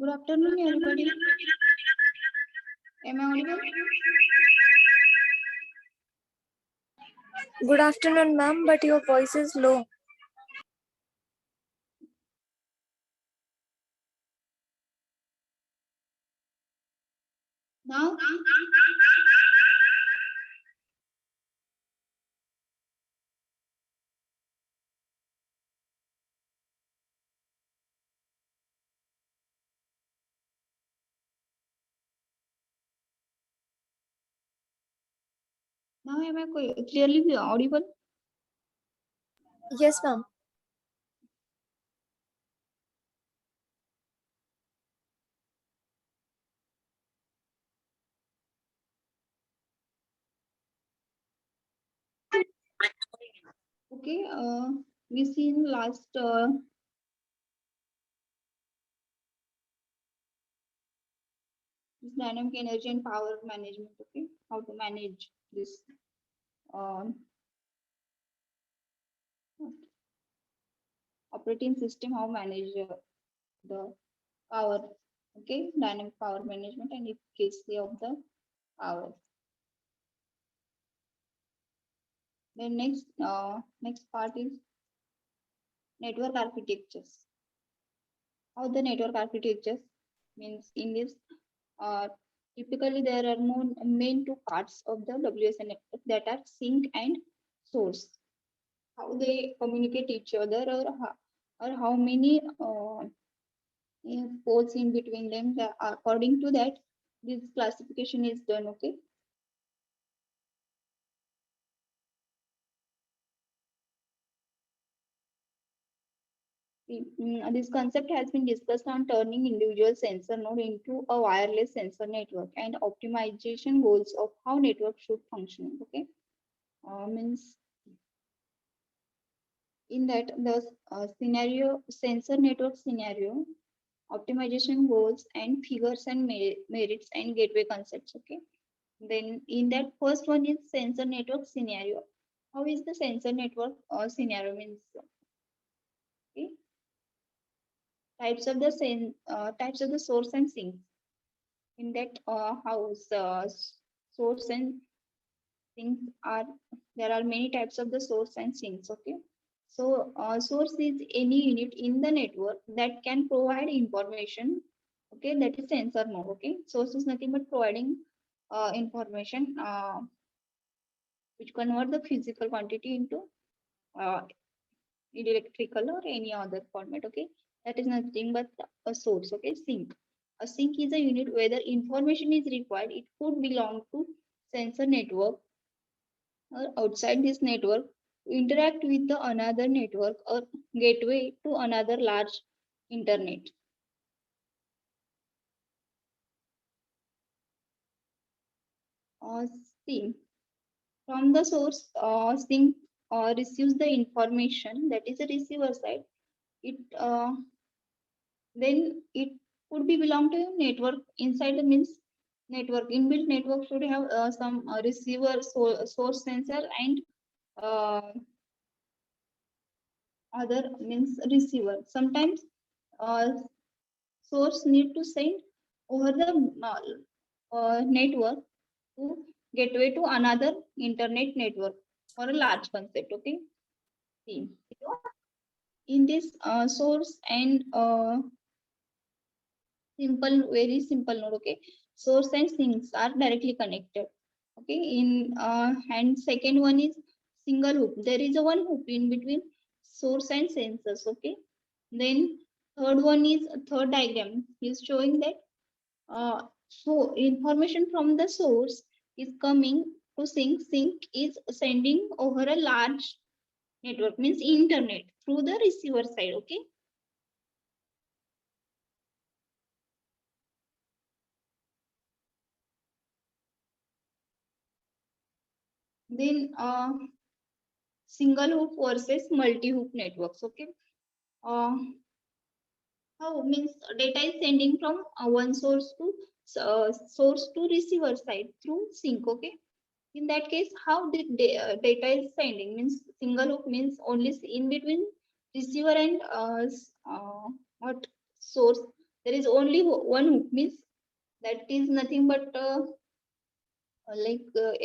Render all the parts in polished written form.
Good afternoon, everybody. Am I audible? Good afternoon, ma'am, but your voice is low. Now, am I clearly audible? Yes, ma'am. Okay. We seen last dynamic energy and power management. Okay, how to manage this operating system, how manage the power. Okay, dynamic power management and efficacy of the power. Then next part is network architectures. How the network architectures means in this typically there are main two parts of the WSN network, that are sink and source. How they communicate each other, or how many ports in between them. According to that, this classification is done. Okay. This concept has been discussed on turning individual sensor node into a wireless sensor network and optimization goals of how network should function. Okay, means in that the sensor network scenario, optimization goals and figures and merits and gateway concepts. Okay, then in that first one is sensor network scenario. How is the sensor network scenario means? Okay, types of the source and sink. In that house, source and sinks are, there are many types of the source and sinks. Okay, so source is any unit in the network that can provide information. Okay, that is sensor node. Okay, source is nothing but providing information which convert the physical quantity into uh, electrical or any other format. Okay, that is nothing but a source. Okay, sink. A sink is a unit where the information is required. It could belong to sensor network or outside this network to interact with the another network or gateway to another large internet. Uh, Sink. From the source, sink receives the information, that is the receiver side. It then it could be belong to network. Inside the means network, inbuilt network should have some receiver, source sensor and uh, other means receiver. Sometimes source need to send over the network to gateway to another internet network for a large concept. Okay, see, in this source and very simple node. Okay, source and sinks are directly connected. Okay, in and second one is single hoop. There is a one hoop in between source and sensors. Okay, then third one is third diagram is showing that so information from the source is coming to sink. Sink is sending over a large network means internet through the receiver side. Okay. Then single hoop versus multi hoop networks. Okay. Uh, how means data is sending from one source to receiver side through sync. Okay. In that case, how the data is sending means single hoop means only in between receiver and what source. There is only one hoop means that is nothing but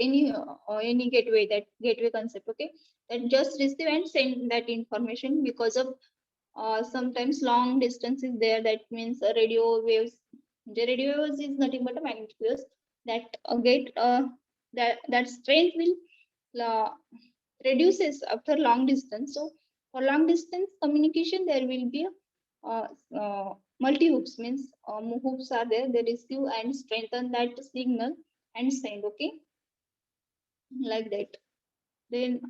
any gateway, that gateway concept. Okay, that just receive and send that information because of sometimes long distance is there. That means radio waves. The radio waves is nothing but a magnetic waves that get that strength will uh, reduces after long distance. So for long distance communication, there will be a multi hoops means hoops are there. They receive and strengthen that signal and send. Okay, like that. Then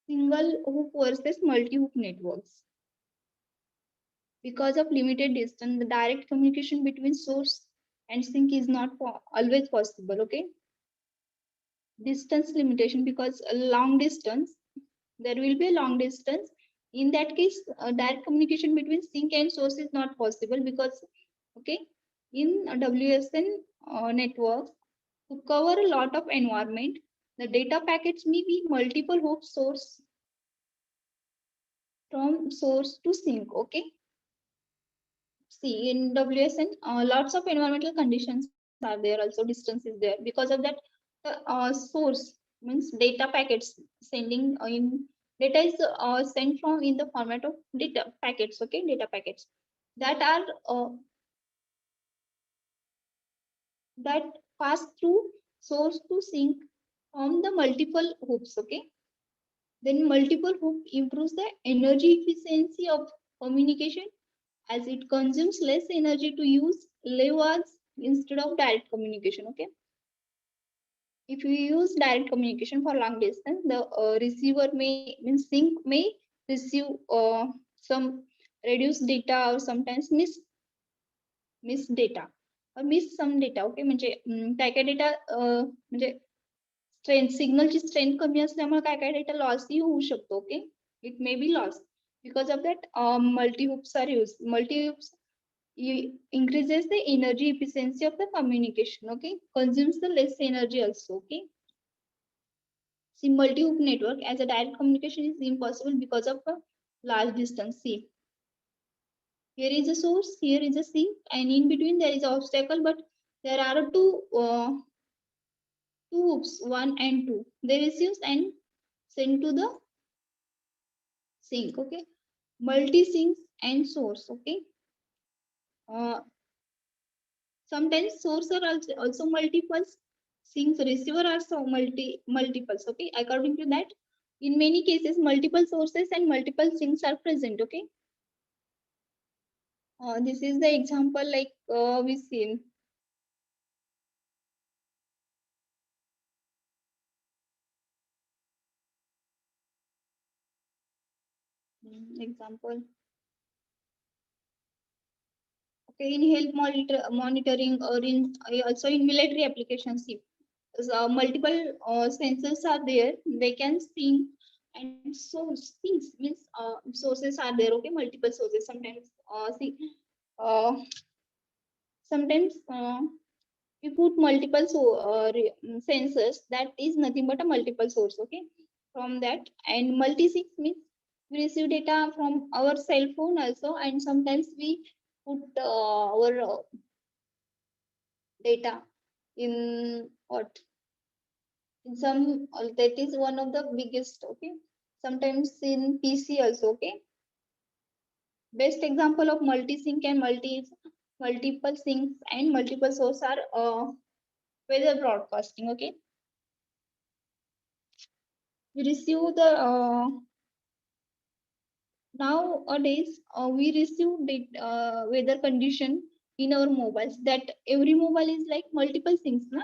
single hoop versus multi hoop networks. Because of limited distance, the direct communication between source and sink is not always possible. Okay, distance limitation because a long distance, there will be a long distance. In that case, direct communication between sink and source is not possible because, okay, in a WSN networks, to cover a lot of environment, the data packets may be multiple host source from source to sink. Okay, see in WSN, lots of environmental conditions are there, also distance is there. Because of that, the source means data packets sending in data is sent from in the format of data packets. Okay, data packets that are that pass through source to sink from the multiple hoops. Okay, then multiple hoop improves the energy efficiency of communication as it consumes less energy to use levers instead of direct communication. Okay, if you use direct communication for long distance, the receiver may means sync may receive some reduced data or sometimes miss data or miss some data. Okay, म्हणजे काय काय data म्हणजे strength सिग्नलची strength कमी असल्यामुळे काय काय data लॉसही होऊ शकतो. Okay, it may be loss because of that multi hoops are used. Multi hoops increases the energy efficiency of the communication. Okay, consumes the less energy also. Okay, see multi hoop network as a direct communication is impossible because of a large distance. See, here is a source, here is a sink, and in between there is an obstacle, but there are two hoops, one and two. They receive and send to the sink. Okay, multi sinks and source. Okay, uh, sometimes source are also multiples, sinks receiver are so multiples. Okay, according to that, in many cases multiple sources and multiple sinks are present. Okay, this is the example like we seen. Example. Okay, in health monitoring or in also in military applications, see, multiple sensors are there. They can see and source things means sources are there. Okay, multiple sources. Sometimes uh, sometimes we put multiple sensors. That is nothing but a multiple source. Okay, from that, and multi-sig means we receive data from our cell phone also, and sometimes we put our data in what in some that is one of the biggest. Okay, sometimes in PC also. Okay, best example of multi-sync and multiple syncs and multiple source are weather broadcasting. Okay, we receive the nowadays we receive weather condition in our mobiles, that every mobile is like multiple things na,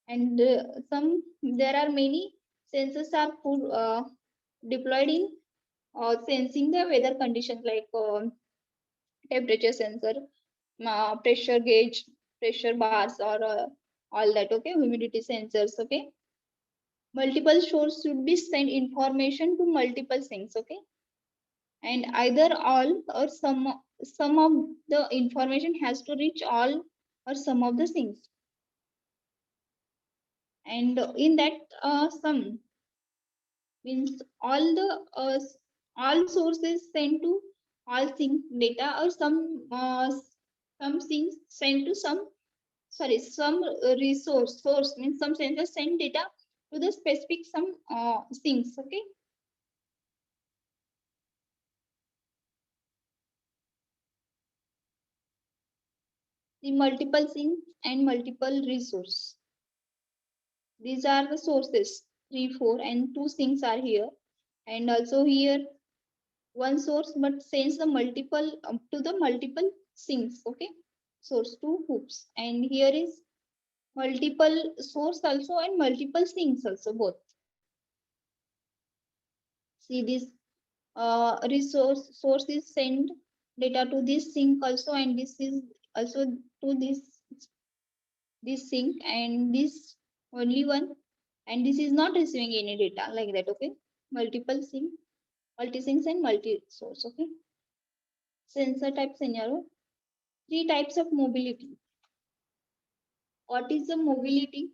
and there are many sensors are deployed in sensing the weather conditions, like temperature sensor, pressure gauge, pressure bars, or all that. Okay, humidity sensors. Okay, multiple sources should be send information to multiple things. Okay, and either all or some of the information has to reach all or some of the things, and in that some means all sources send to all things data, or some things send to some, sorry, some resource source means some sensors send data to the specific some things. Okay, the multiple things and multiple resource, these are the sources, 3 4 and 2 things are here, and also here one source but sends the multiple to the multiple things. Okay, source to hoops, and here is multiple source also and multiple things also both. See this resource source is send data to this sink also, and this is also to this sink, and this only one, and this is not receiving any data, like that. Okay, multiple sink, multi sinks and multi source. Okay, sensor type scenario, three types of mobility. What is the mobility?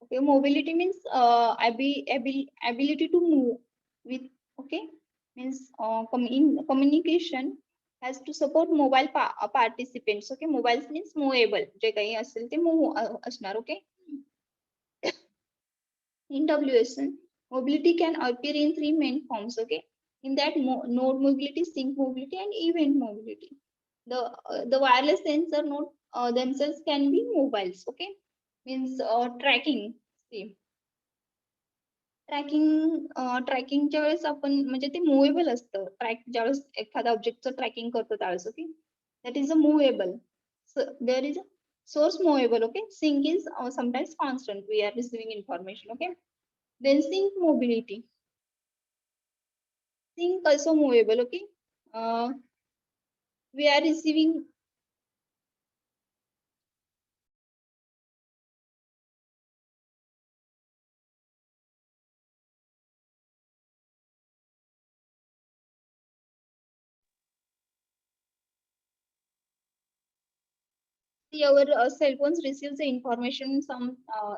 Okay, mobility means ability to move with. Okay, means in communication has to support mobile participants. Okay, mobiles means movable, जे काही असेल ते move असणार. Okay, in WSN, mobility can appear in three main forms. Okay, in that node mobility, sync mobility, and event mobility. The wireless sensor node themselves can be mobiles. Okay, means tracking. See, ट्रॅकिंगच्या वेळेस आपण म्हणजे ते movable असतं. ज्यावेळेस एखाद्या ऑब्जेक्टचं tracking करतो त्यावेळेस. Okay, that is a movable. There is a source movable. Okay, sync is sometimes constant, we are receiving information. Okay, then sync mobility, sync also movable. Okay, we are receiving our cell phones receives the information, some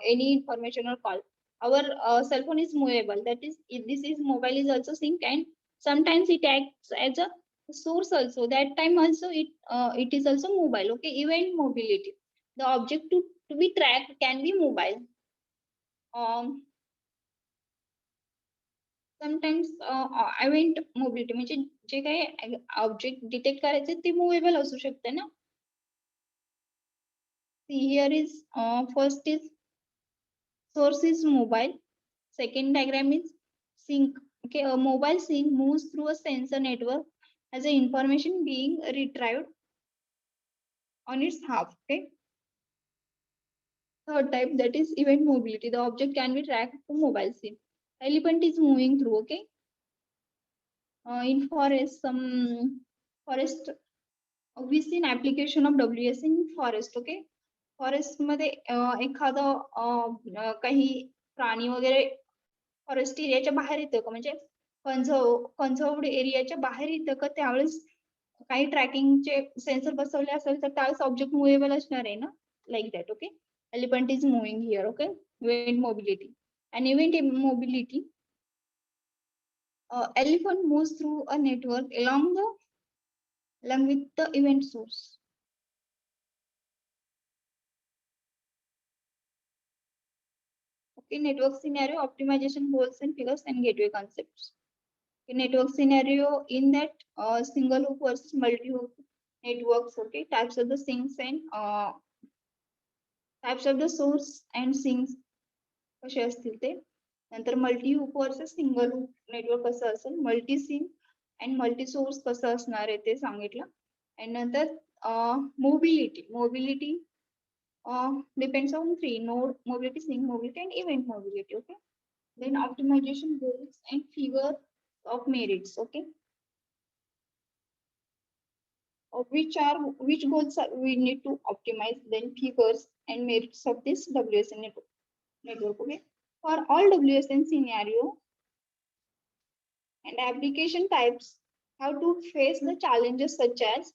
any information or call. Our cell phone is movable. That is, if this is mobile is also sync, and sometimes it acts as a source also. That time also it is also mobile. Okay, event mobility. The object to be tracked can be mobile. Sometimes event mobility म्हणजे जे काही object detect करायचे ते movable असू शकते ना. See, here is first is source is mobile. Second diagram is sync. Okay, a mobile sync moves through a sensor network as the information being retrieved on its half. Okay. Third type, that is event mobility. The object can be tracked to mobile sync. Elephant is moving through. Okay. In forest, some forest we see an application of WS in forest. Okay. Forest मध्ये एखादं काही प्राणी वगैरे forest एरियाच्या बाहेर येतं का, म्हणजे कन्झर्वड एरियाच्या बाहेर येतं का, त्यावेळेस काही ट्रॅकिंगचे सेन्सर बसवले असेल तर त्यावेळेस ऑब्जेक्ट मुव्हेबल असणार आहे ना, like that. Okay, elephant is moving here. Okay, event mobility. and event mobility, elephant moves through a network along with the event source. Okay, network scenario, optimization goals and figures and gateway concepts. Network scenario, in that single hoop versus multi hoop networks. Okay, types of the sinks and types of the source and sinks कसे असतील ते. नंतर multi hoop versus single hoop network कसं असेल, multi SIM and multi source कसं असणार आहे ते सांगितलं. आणि नंतर mobility depends on three: node mobility, sync mobility, and event mobility. Okay, then optimization goals and figure of merits. Okay, which goals we need to optimize, then figures and merits of this WSN network. Okay, for all WSN scenario and application types, how to face the challenges such as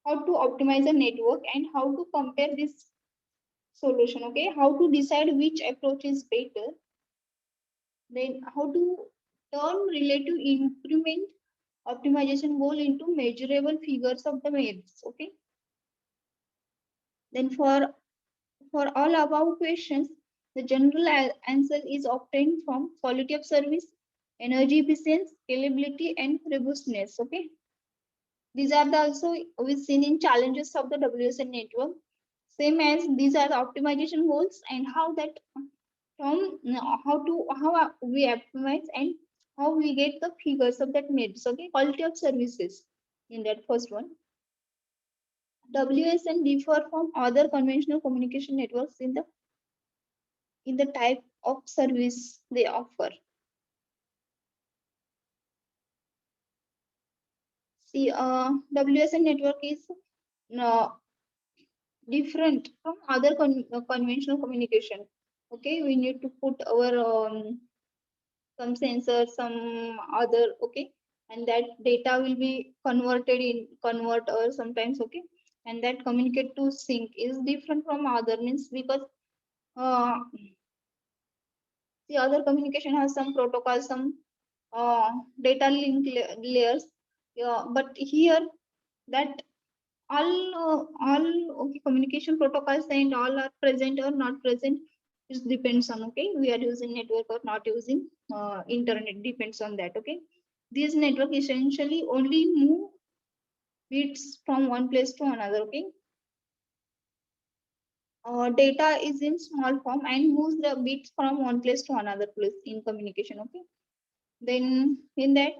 how to optimize a network and how to compare this solution. Okay, how to decide which approach is better, then how to turn relative increment optimization goal into measurable figures of the merits. Okay, then for all above questions, the general answer is obtained from quality of service, energy efficiency, scalability, and robustness. Okay, these are the also we seen in challenges of the WSN network. Same as these are the optimization goals and how that from how we optimize and how we get the figures of that merits. Okay, quality of services in that first one. WSN differ from other conventional communication networks in the type of service they offer. See, WSN network is uh, different from other conventional communication. Okay, we need to put our some sensors, some other, okay, and that data will be converted in converter sometimes, okay, and that communicate to sync is different from other means because uh, the other communication has some protocol, some data link layers, yeah, but here that all okay communication protocols and all are present or not present. It depends on, okay, we are using network or not using internet, depends on that. Okay, this network essentially only move bits from one place to another. Okay, data is in small form and moves the bits from one place to another place in communication. Okay, then in that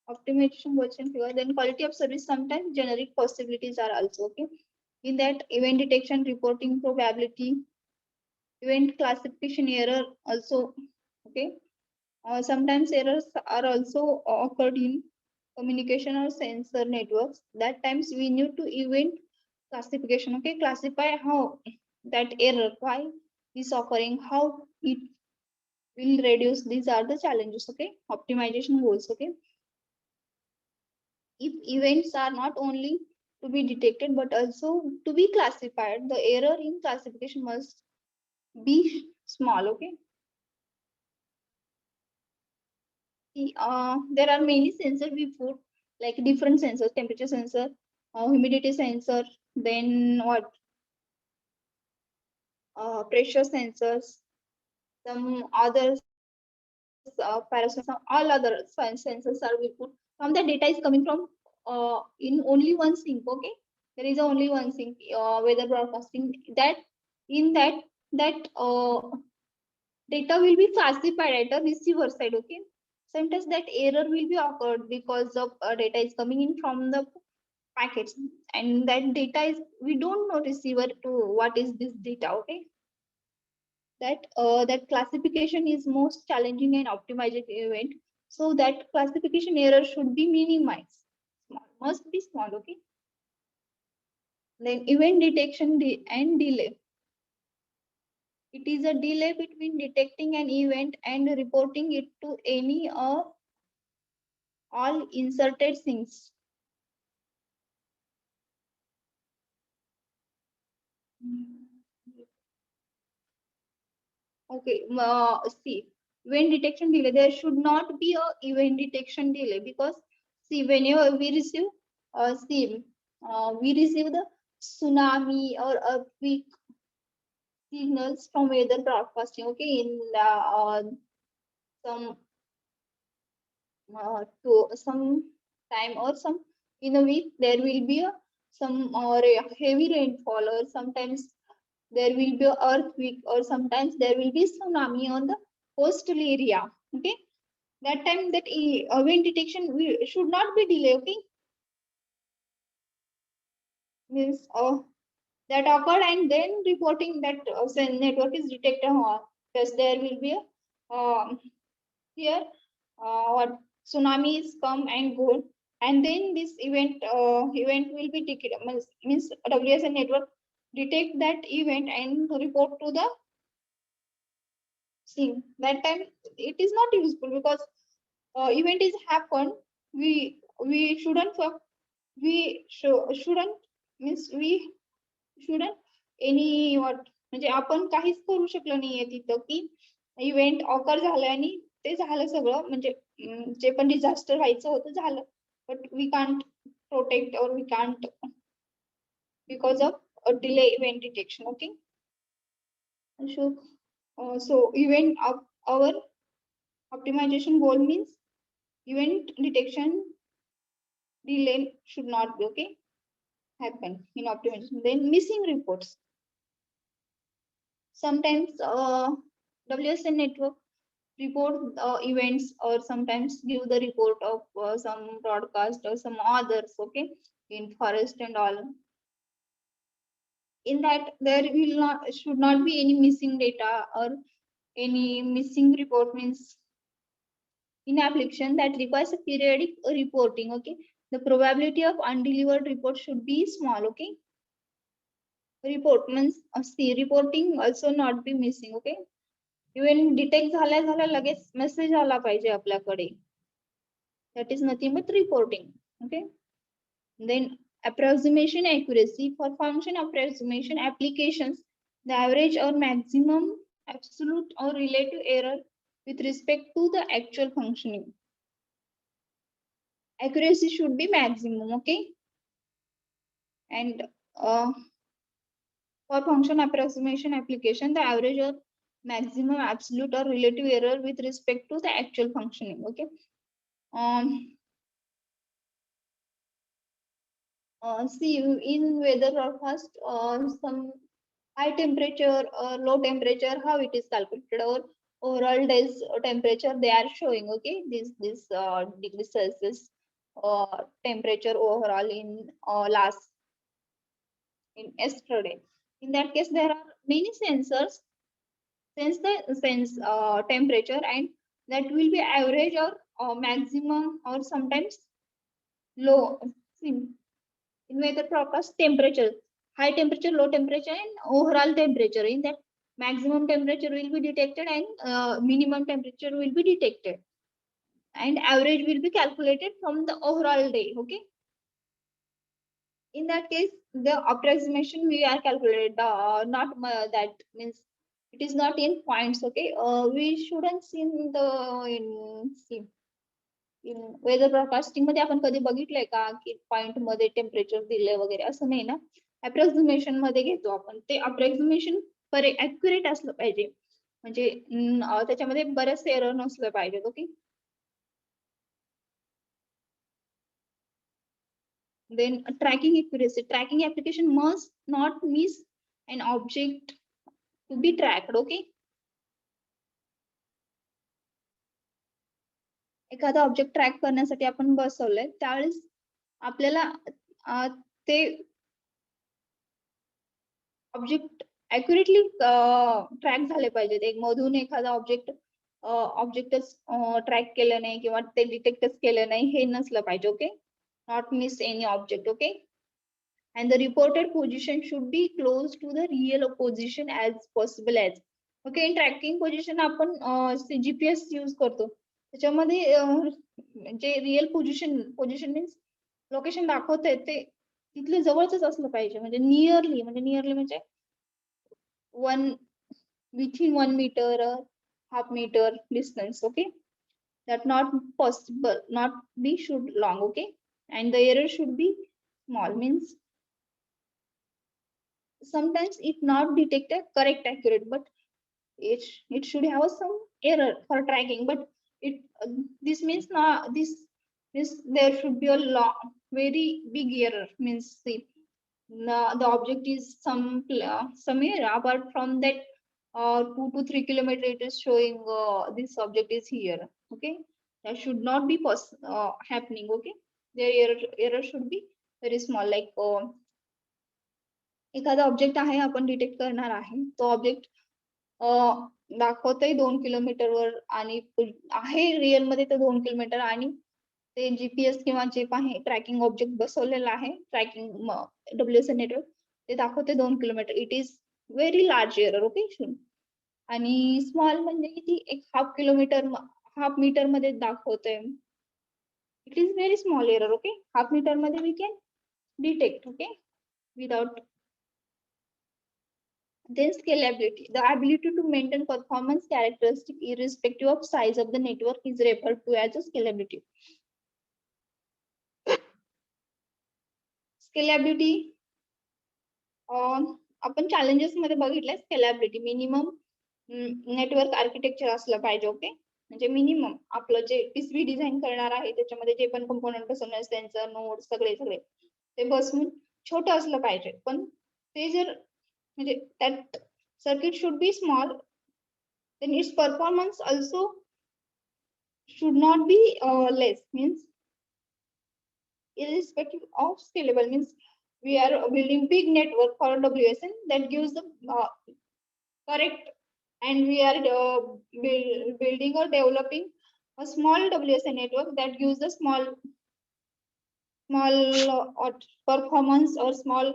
optimization version figure, then quality of service, sometimes generic possibilities are also, okay, in that event detection, reporting probability, event classification error also. Okay, sometimes errors are also occurred in communication or sensor networks. That times we need to event classification. Okay, classify how that error, why is occurring, how it will reduce. These are the challenges. Okay, optimization goals. Okay, if events are not only to be detected but also to be classified, the error in classification must be small. Okay, there are many sensors we put, like different sensors: temperature sensor, humidity sensor, then what, pressure sensors, some others, parasol, all other sensors are we put. From the data is coming from in only one sync. Okay, there is only one sync, weather broadcasting. That in that data will be classified at a receiver side. Okay, sometimes that error will be occurred because of data is coming in from the packets, and that data is, we don't know receiver to what is this data. Okay, that classification is most challenging and optimized event, so that classification error should be minimized, small, must be small. Okay, then event detection and delay, it is a delay between detecting an event and reporting it to any or all inserted things. Okay, see, event detection delay. There should not be a event detection delay because see, whenever we receive, we receive the tsunami or earthquake signals from weather broadcasting. Okay, in some to some time or some in a week there will be some heavy rainfall, or sometimes there will be a earthquake, or sometimes there will be tsunami on the coastal area. Okay, that time that wind detection should not be delayed. Okay, means that occurred, and then reporting that network is detected. Yes, there will be a here what tsunamis come and go, and then this event will be means WSN network detect that event and report to the scene. That time it is not useful, because event is happened. We shouldn't shouldn't means we shouldn't any what म्हणजे आपण काहीच करू शकलो नाहीये तिथं, की event occur झालं आणि ते झालं सगळं, म्हणजे जे पण डिझास्टर व्हायचं होतं झालं, but we can't protect or we can't because of delay event detection. Okay, so event of our optimization goal means event detection delay should not be happen in optimization. Then missing reports. Sometimes WSN network report events, or sometimes give the report of some broadcast or some others. Okay, in forest and all. In that there will not should not be any missing data or any missing report, means in application that requires a periodic reporting. Okay, the probability of undelivered report should be small. Okay, report means see reporting also not be missing. Okay, event detect झाल्या लगेच message आला पाहिजे आपल्याकडे. That is nothing but reporting. Okay, then approximation accuracy. For function approximation applications, the average or maximum absolute or relative error with respect to the actual functioning. Accuracy should be maximum. Okay, and for function approximation application, the average or maximum absolute or relative error with respect to the actual functioning. Okay, see in weather forecast, some high temperature or low temperature, how it is calculated, or overall days temperature they are showing. Okay, this degree Celsius temperature overall in last in yesterday. In that case, there are many sensors sense temperature, and that will be average or maximum or sometimes low. In weather forecast, temperature, high temperature, low temperature, and overall temperature. In that, maximum temperature will be detected and minimum temperature will be detected, and average will be calculated from the overall day. Okay, in that case the approximation we are calculated, not that means it is not in points. Okay, we shouldn't see in the in weather broadcasting मध्ये आपण कधी बघितलंय का की point मध्ये temperature दिले वगैरे, असं नाही ना. अप्रॉक्सिमेशन मध्ये घेतो आपण. ते अप्रॉक्सिमेशन ऍक्युरेट असलं पाहिजे, म्हणजे त्याच्यामध्ये बरेचसे एरर नसलं पाहिजे. Okay, then tracking accuracy. Tracking application must not miss an object to be tracked. Okay, एखादा ऑब्जेक्ट ट्रॅक करण्यासाठी आपण बसवलंय, त्यावेळेस आपल्याला ते ऑब्जेक्ट ऍक्युरेटली ट्रॅक झाले पाहिजेत. एक मधून एखादा ऑब्जेक्टच ट्रॅक केलं नाही किंवा ते डिटेक्टच केलं नाही, हे नसलं पाहिजे. Okay, not miss any object. Okay, and the reported position should be close to the real position as possible as. Okay, in tracking position आपण GPS यूज करतो, त्याच्यामध्ये जे रिअल पोझिशन मीन्स लोकेशन दाखवतंय ते तिथलं जवळच असलं पाहिजे, म्हणजे नियरली म्हणजे within 1 meter or half meter distance. Okay, that not possible, not be should long. Okay, and the error should be small, means sometimes it not detected correct accurate, but it should have some error for tracking, but it this means not this means there should be a very big error. Means see, the object is somewhere apart from that 2 to 3 kilometers it is showing this object is here. Okay, that should not be happening. Okay, their error should be very small, like एखादा object आहे आपण detect करणार आहे, तो object दाखवतोय 2 किलोमीटरवर आणि आहे रिअल मध्ये तर 2 किलोमीटर, आणि ते जीपीएस किंवा जे आहे ट्रॅकिंग ऑब्जेक्ट बसवलेला आहे ट्रॅकिंग डब्ल्यूएसएन नेटवर्क ते दाखवते 2 kilometre. It is very large error. Okay, आणि स्मॉल म्हणजे किती, एक हाफ मीटर मध्ये दाखवतोय. It is very small error. Okay, half metre मध्ये we can detect. Okay, without. Then scalability, the ability to maintain performance characteristic irrespective of size of the network is referred to as a scalability. Scalability आपण challenges मध्ये बघितलंय. Scalability minimum network architecture असलं पाहिजे. Okay, म्हणजे minimum आपलं जे PCB design करणार आहे त्याच्यामध्ये जे पण कंपोनंट बसवणार, सेन्सर नोड सगळे ते बसवून छोटं असलं पाहिजे. पण ते जर म्हणजे that circuit should be small, then its performance also should not be less. Means irrespective of scalable, means we are building big network for WSN that gives the correct, and we are building or developing a small WSN network that gives the small performance or small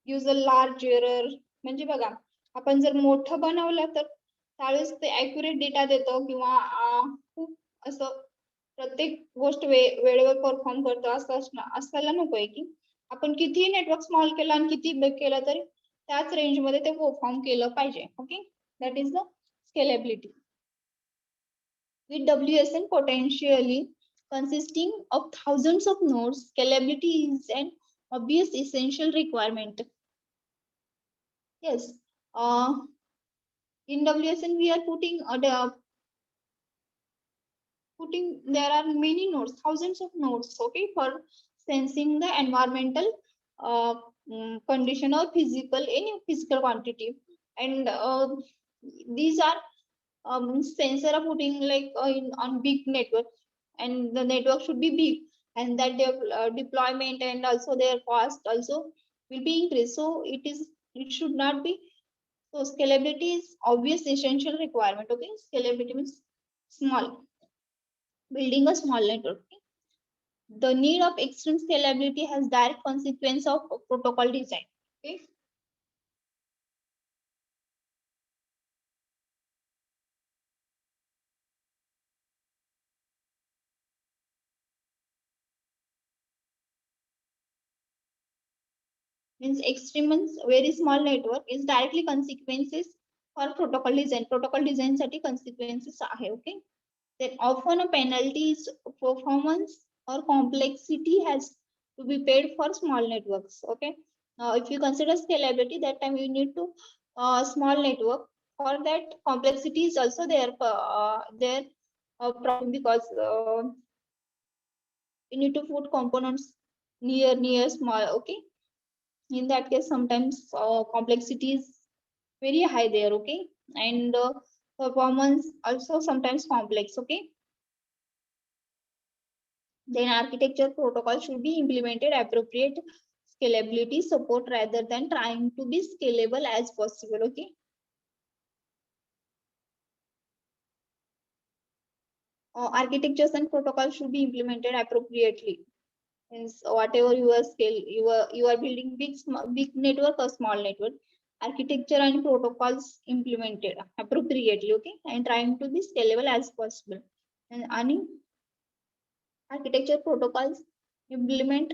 gives a large error. म्हणजे बघा, आपण जर मोठं बनवलं तर त्यावेळेस ते accurate data देतो किंवा खूप असं प्रत्येक गोष्ट वेळेवर परफॉर्म करतो असं असायला नकोय की आपण किती नेटवर्क स्मॉल केलं आणि किती बिग केलं तरी त्याच रेंज मध्ये ते परफॉर्म केलं पाहिजे. Okay, that is the scalability. With WSN potentially consisting of thousands of nodes, scalability is an obvious essential requirement. Yes, in WSN we are putting there are many nodes, thousands of nodes. Okay, for sensing the environmental condition or any physical quantity, and these are sensor are putting like on big network, and the network should be big, and that their deployment and also their cost also will be increased. So it should not be. So scalability is obvious essential requirement. Okay, scalability means small, building a small network. Okay? The need of extreme scalability has direct consequence of protocol design. Okay. Means extreme means very small network is directly consequences for protocol design. Protocol design साठी consequences आहे. Okay, then often a penalty is performance or complexity has to be paid for small networks. Okay, now if you consider scalability, that time you need to small network. For that, complexity is also there problem, because you need to put components near small. Okay, in that case sometimes complexity is very high there. Okay, and performance also sometimes complex. Okay, then architecture protocol should be implemented appropriate scalability support rather than trying to be scalable as possible. Okay, architectures and protocols should be implemented appropriately. Means whatever your scale, you are building big network or small network, architecture and protocols implemented appropriately. Okay, and trying to be scalable as possible. And architecture protocols implement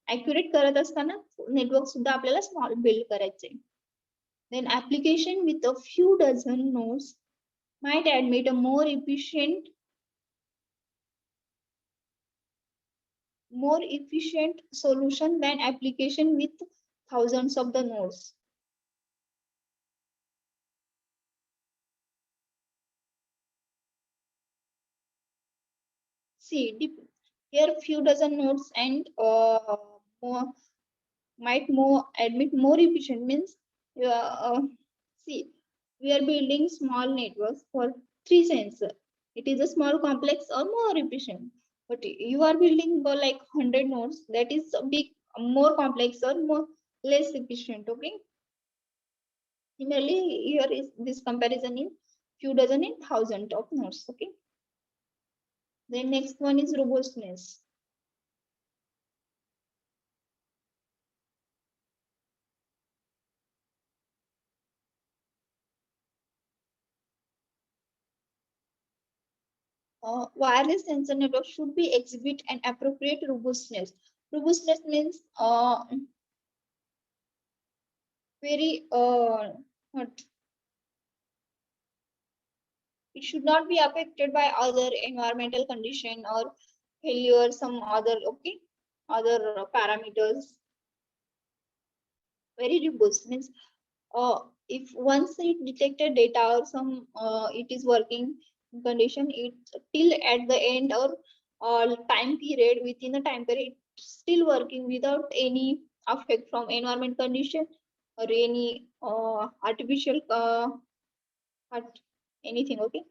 accurate करत असताना network सुद्धा आपल्याला small build करायचे. Then application with a few dozen nodes might admit a more efficient solution than application with thousands of the nodes. see, here few dozen nodes and more, might more admit more efficient means see, we are building small networks for 3 sensor. It is a small complex or more efficient. But you are building for like 100 nodes, that is a big, more complex or more less efficient. Okay. Similarly, here is this comparison in few dozen in thousand of nodes. Okay. Then next one is robustness. Wireless sensor network should be exhibit an appropriate robustness. Robustness means very what, it should not be affected by other environmental condition or failure, some other other parameters. Very robust means if once it detected data or some it is working condition, it till at the end or time period, within the time period still working without any effect from environment condition or any artificial anything. Okay,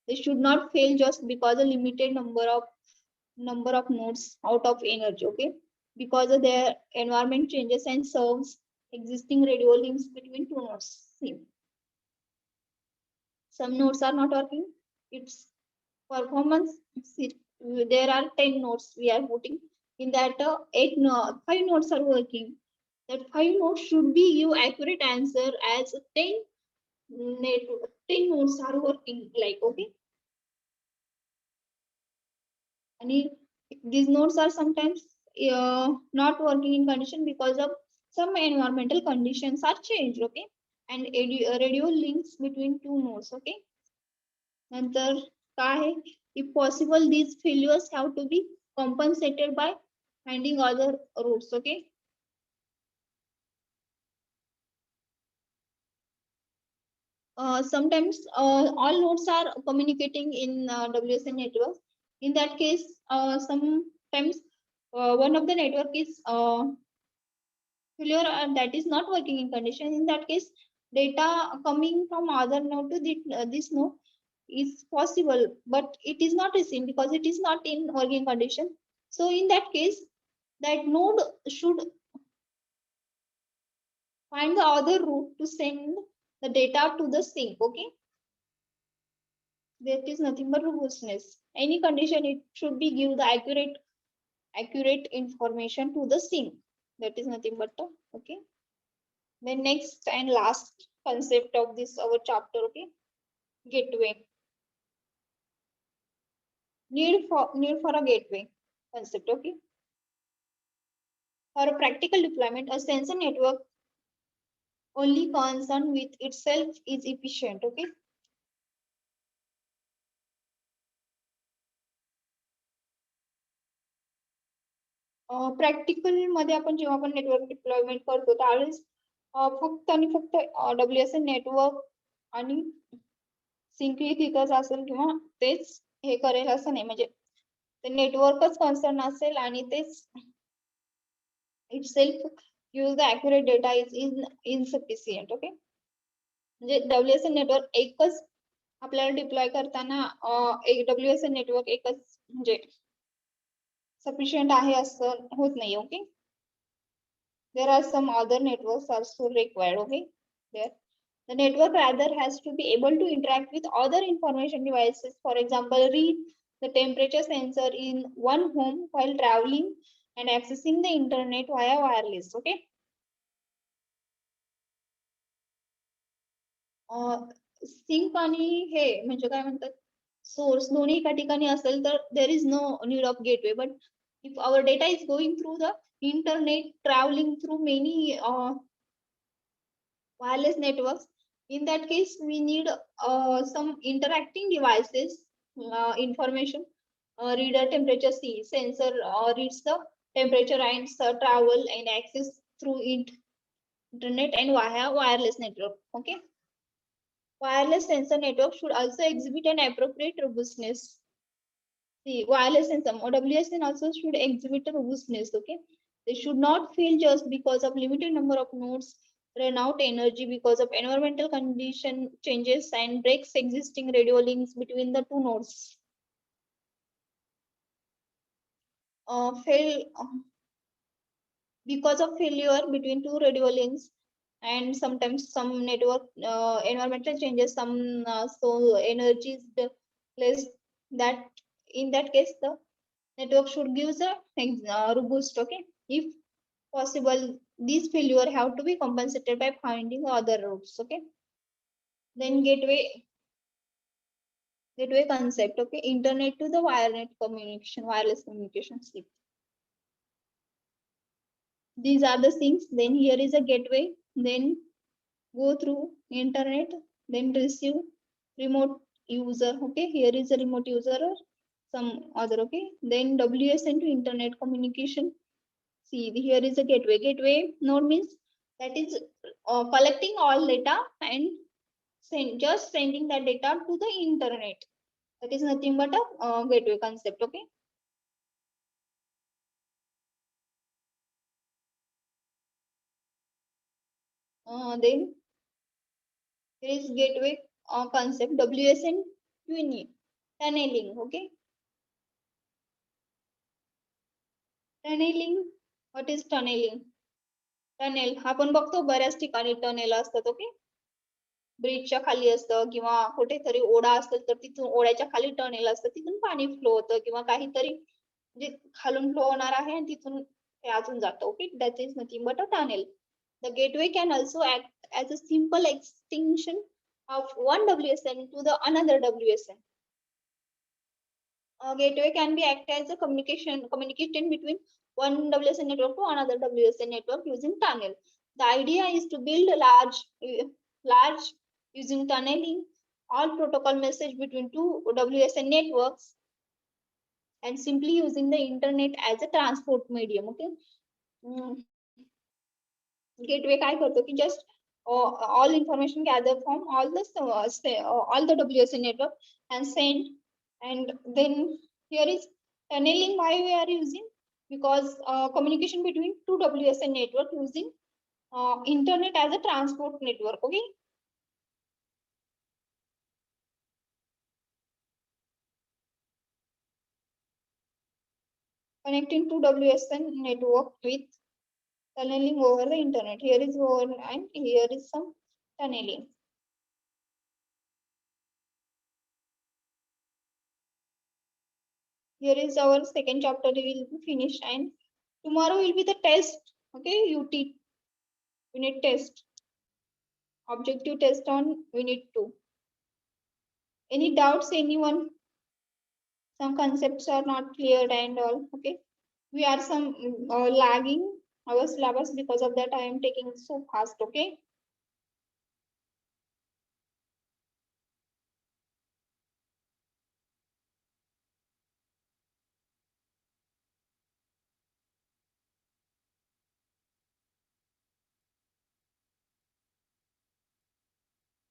they should not fail just because a limited number of nodes out of energy. Okay, because of their environment changes and serves existing radio links between two nodes. See, some nodes are not working, its performance. See, there are 10 nodes we are putting in that 5 nodes are working. That 5 nodes should be give accurate answer as 10 net 10 nodes are working like. Okay, and these nodes are sometimes not working in condition because of some environmental conditions are changed. Okay, and radio links between two nodes. Okay, नंतर काय आहे, if possible these failures have to be compensated by finding other routes. Okay, sometimes all nodes are communicating in WSN network. In that case, sometimes one of the network is failure and that is not working in condition. In that case, data coming from other node to this node is possible, but it is not received because it is not in working condition. So in that case, that node should find the other route to send the data to the sink. Okay, that is nothing but robustness. Any condition, it should be give the accurate information to the sink. That is nothing but okay. The next and last concept of this our chapter. Okay, gateway. Need for a gateway concept. Okay, for a practical deployment, a sensor network only concerned with itself is efficient. Okay, practical मध्ये आपण जेव्हा आपण network deployment करतो त्यावेळेस फक्त आणि फक्त WSN network आणि सिंकली तिथंच असेल किंवा तेच हे करेल असं नाही, म्हणजे ते नेटवर्कच कन्सर्न असेल आणि तेच itself use the accurate data is insufficient. Okay, म्हणजे WSN नेटवर्क एकच आपल्याला डिप्लॉय करताना एक WSN नेटवर्क एकच म्हणजे sufficient आहे असं होत नाही. Okay, there are some other networks also required. Okay, there the network rather has to be able to interact with other information devices. For example, read the temperature sensor in one home while traveling and accessing the internet via wireless. Okay, sync आणि हे म्हणजे काय म्हणतात, source दोन्ही एका ठिकाणी असेल तर there is no need of gateway. But if our data is going through the internet, traveling through many wireless networks, in that case we need some interacting devices, information reader, temperature sensor reads the temperature and travel and access through internet and via wireless network. Okay, wireless sensor network should also exhibit an appropriate robustness. See, wireless and some WSN also should exhibit a robustness. Okay, they should not fail just because of limited number of nodes, run out energy because of environmental condition changes, and breaks existing radio links between the two nodes. Fail because of failure between two radio links, and sometimes some network environmental changes, some so energy is less. That in that case, the network should give the robust. Okay, if possible, these failure have to be compensated by finding other routes. Okay, then gateway concept. Okay, internet to the wirenet communication, wireless communication. See, these are the things. Then here is a gateway. Then go through internet, then receive remote user. Okay, here is a remote user or some other. Okay, then WSN to internet communication. See, here is a gateway. Gateway node means that is collecting all data and just sending that data to the internet. That is nothing but a gateway concept. Okay. Then there is gateway concept, WSN tunneling. Okay. Tunneling. What is tunneling? Tunnel आपण बघतो बऱ्याच ठिकाणी tunnel असतात. Okay, ब्रिजच्या खाली असतं किंवा कुठेतरी ओढा असेल तर तिथून ओढ्याच्या खाली टनेल असतं, तिथून पाणी फ्लो होतं किंवा काहीतरी म्हणजे खालून फ्लो होणार आहे आणि तिथून ते अजून जातं. Okay, that is nothing but a tunnel. The gateway can also act as a simple extension of one WSN to the another WSN. Gateway can be act as a communication between one WSN network to another WSN network using tunnel. The idea is to build a large using tunneling all protocol message between two WSN networks and simply using the internet as a transport medium. Okay. Gateway काय करतो की just all information gathered from all the WSN network and send, and then here is tunneling. Why we are using? Because communication between two WSN network using internet as a transport network. Okay. Connecting two WSN network with tunneling over the internet. Here is over and here is some tunneling. Here is our second chapter. We will be finished, and tomorrow will be the test. Okay, unit test, objective test on unit 2. Any doubts, anyone? Some concepts are not cleared and all. Okay, we are some lagging our syllabus, because of that I am taking so fast. Okay.